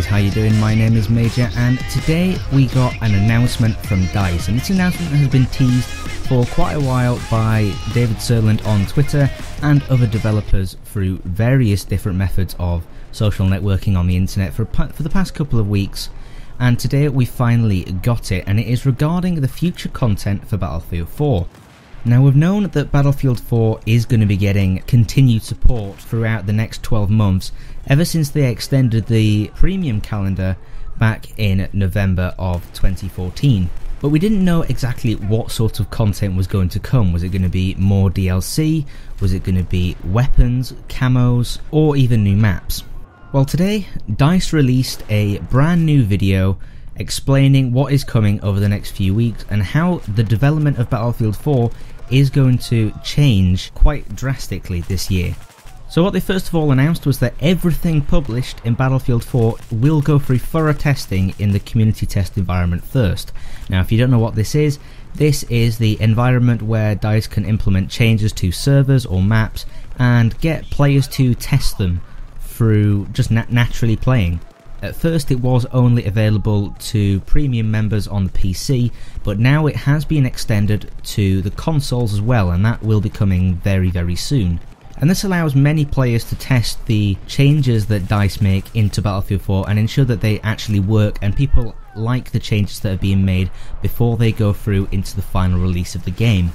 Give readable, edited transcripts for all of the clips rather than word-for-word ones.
how you doing? My name is Major, and today we got an announcement from DICE, and this announcement has been teased for quite a while by David Sirlin on Twitter and other developers through various different methods of social networking on the internet for the past couple of weeks. And today we finally got it, and it is regarding the future content for Battlefield 4. Now, we've known that Battlefield 4 is going to be getting continued support throughout the next 12 months, ever since they extended the premium calendar back in November of 2014. But we didn't know exactly what sort of content was going to come. Was it going to be more DLC? Was it going to be weapons, camos, or even new maps? Well, today, DICE released a brand new video explaining what is coming over the next few weeks and how the development of Battlefield 4 is going to change quite drastically this year. So what they first of all announced was that everything published in Battlefield 4 will go through thorough testing in the community test environment first. Now, if you don't know what this is the environment where DICE can implement changes to servers or maps and get players to test them through just naturally playing. At first it was only available to premium members on the PC, but now it has been extended to the consoles as well, and that will be coming very, very soon. And this allows many players to test the changes that DICE make into Battlefield 4 and ensure that they actually work and people like the changes that are being made before they go through into the final release of the game.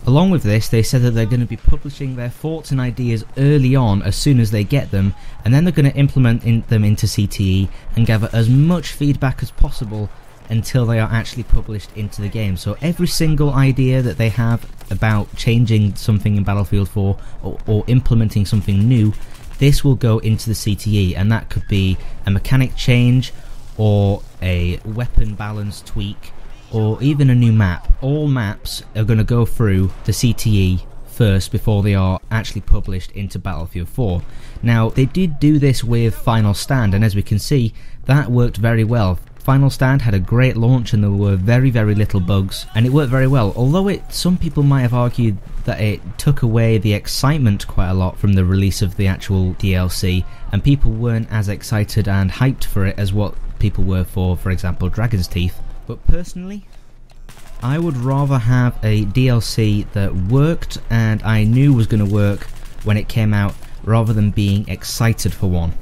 Along with this, they said that they're going to be publishing their thoughts and ideas early on as soon as they get them, and then they're going to implement them into CTE and gather as much feedback as possible until they are actually published into the game. So every single idea that they have about changing something in Battlefield 4 or implementing something new, this will go into the CTE, and that could be a mechanic change or a weapon balance tweak, or even a new map. All maps are going to go through the CTE first before they are actually published into Battlefield 4. Now, they did do this with Final Stand, and as we can see, that worked very well. Final Stand had a great launch and there were very, very little bugs, and it worked very well, although some people might have argued that it took away the excitement quite a lot from the release of the actual DLC, and people weren't as excited and hyped for it as what people were for example, Dragon's Teeth. But personally, I would rather have a DLC that worked and I knew was going to work when it came out, rather than being excited for one.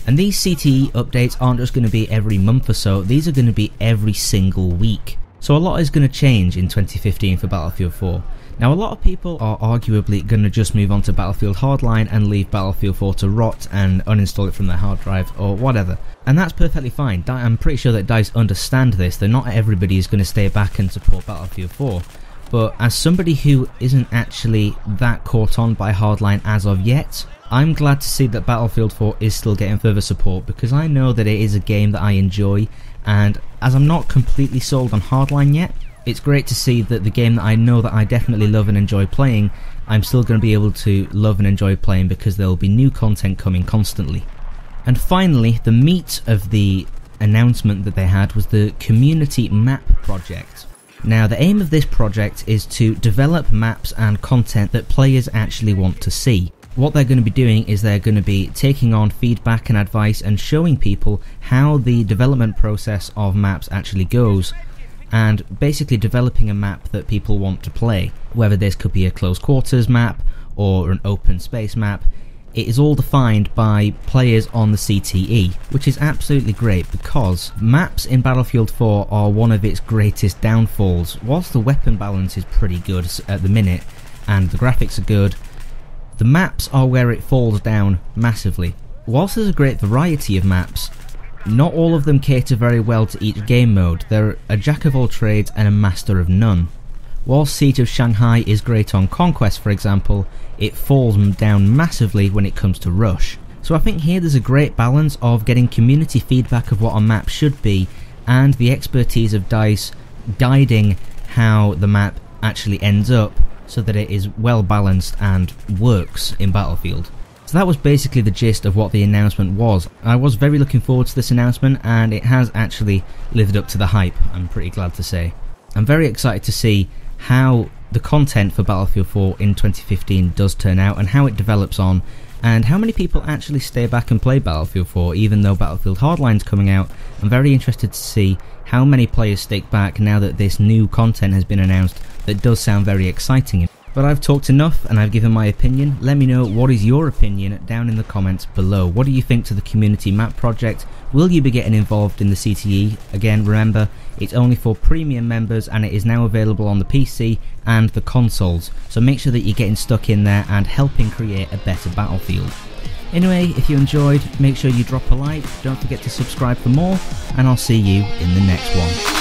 And these CTE updates aren't just going to be every month or so, these are going to be every single week. So a lot is going to change in 2015 for Battlefield 4. Now, a lot of people are arguably going to just move on to Battlefield Hardline and leave Battlefield 4 to rot and uninstall it from their hard drive or whatever. And that's perfectly fine. I'm pretty sure that DICE understand this, that not everybody is going to stay back and support Battlefield 4. But as somebody who isn't actually that caught on by Hardline as of yet, I'm glad to see that Battlefield 4 is still getting further support, because I know that it is a game that I enjoy, and as I'm not completely sold on Hardline yet, it's great to see that the game that I know that I definitely love and enjoy playing, I'm still going to be able to love and enjoy playing, because there will be new content coming constantly. And finally, the meat of the announcement that they had was the Community Map Project. Now, the aim of this project is to develop maps and content that players actually want to see. What they're going to be doing is they're going to be taking on feedback and advice and showing people how the development process of maps actually goes, and basically developing a map that people want to play. Whether this could be a close quarters map or an open space map, it is all defined by players on the CTE, which is absolutely great, because maps in Battlefield 4 are one of its greatest downfalls. Whilst the weapon balance is pretty good at the minute and the graphics are good, the maps are where it falls down massively. Whilst there's a great variety of maps, not all of them cater very well to each game mode. They're a jack of all trades and a master of none. Whilst Siege of Shanghai is great on Conquest, for example, it falls down massively when it comes to Rush. So I think here there's a great balance of getting community feedback of what a map should be, and the expertise of DICE guiding how the map actually ends up so that it is well balanced and works in Battlefield. So that was basically the gist of what the announcement was. I was very looking forward to this announcement, and it has actually lived up to the hype, I'm pretty glad to say. I'm very excited to see how the content for Battlefield 4 in 2015 does turn out and how it develops on, and how many people actually stay back and play Battlefield 4 even though Battlefield Hardline's coming out. I'm very interested to see how many players stick back now that this new content has been announced that does sound very exciting. But I've talked enough and I've given my opinion. Let me know what is your opinion down in the comments below. What do you think to the community map project? Will you be getting involved in the CTE? Again, remember, it's only for premium members and it is now available on the PC and the consoles. So make sure that you're getting stuck in there and helping create a better Battlefield. Anyway, if you enjoyed, make sure you drop a like, don't forget to subscribe for more, and I'll see you in the next one.